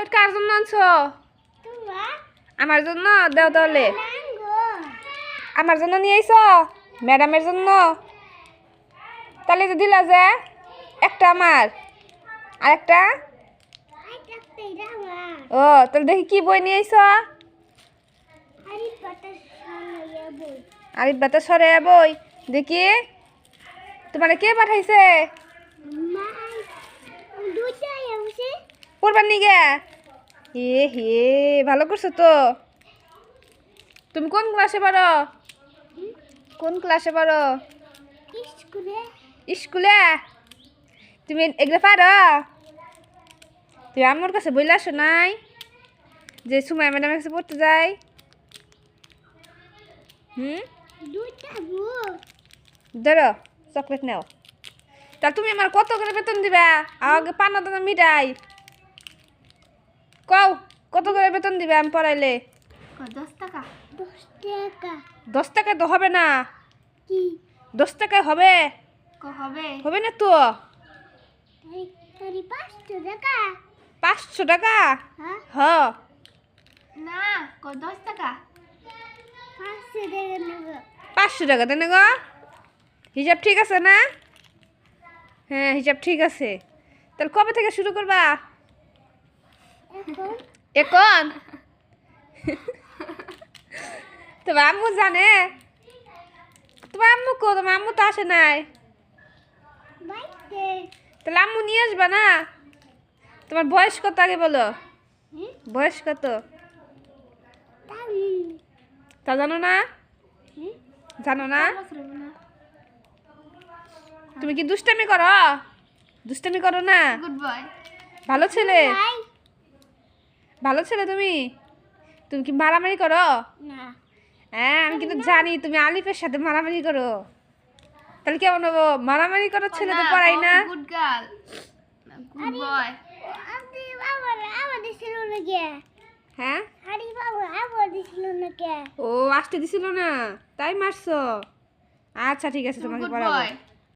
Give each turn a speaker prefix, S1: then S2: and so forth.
S1: Chocolate কার জন্য আনছো? আমার জন্য দাও তাহলে। আমার জন্য নিয়ে আইছো? ম্যাডামের জন্য? তাহলে যে দিলা যে একটা আমার আর একটা ও তাহলে দেখি কি বই নিয়ে আইছো? আরিফ বাতা সরে বই দেখি। তোমার কে পাঠাইছে? পড়বার নিগে? হে ভালো করছো তো। তুমি কোন ক্লাসে পড়ো? কোন ক্লাসে পড়ো? স্কুলে। তুমি এগুলো পারো? তুই আমার কাছে বইলে আসো নাই যে সুমাইয়া ম্যাডামের কাছে পড়তে যাই? ধরো চকলেট নাও। তা তুমি আমার কত করে বেতন দিবা? আগে পানা দানা মিঠাই কও, কত করে বেতন দিবে আমি পড়াইলে?
S2: 10 টাকা।
S1: 10 টাকা তো হবে না। 10 টাকায় হবে? হবে না তো। 500 টাকা? হ্যাঁ
S2: না 10 টাকা।
S1: 500 টাকা দেন গো। হিসাব ঠিক আছে না? হ্যাঁ হিসাব ঠিক আছে। তাহলে কবে থেকে শুরু করবা? এখন? তোমার আম্মু জানে? তোমার আম্মু কো? তোমার আম্মু তো আসে নাই। তাহলে আম্মু নিয়ে আসবা না? তোমার বয়স কত আগে বলো? বয়স কত তা জানো না? জানো না? তুমি কি দুষ্টামি করো? দুষ্টামি করো না?
S2: Good boy.
S1: ভালো ছেলে। ভালো ছেলে তুমি। তুমি কি মারামারি করো? হ্যাঁ আমি কিন্তু জানি তুমি আলিফের সাথে মারামারি করো। তাহলে কেমন হবো? মারামারি করার ছেলে তো পড়াই না।
S2: Good girl. Good boy.
S1: হ্যাঁ ও আসতে দিছিল না তাই মারছো? আচ্ছা ঠিক আছে তোমাকে পড়াবো।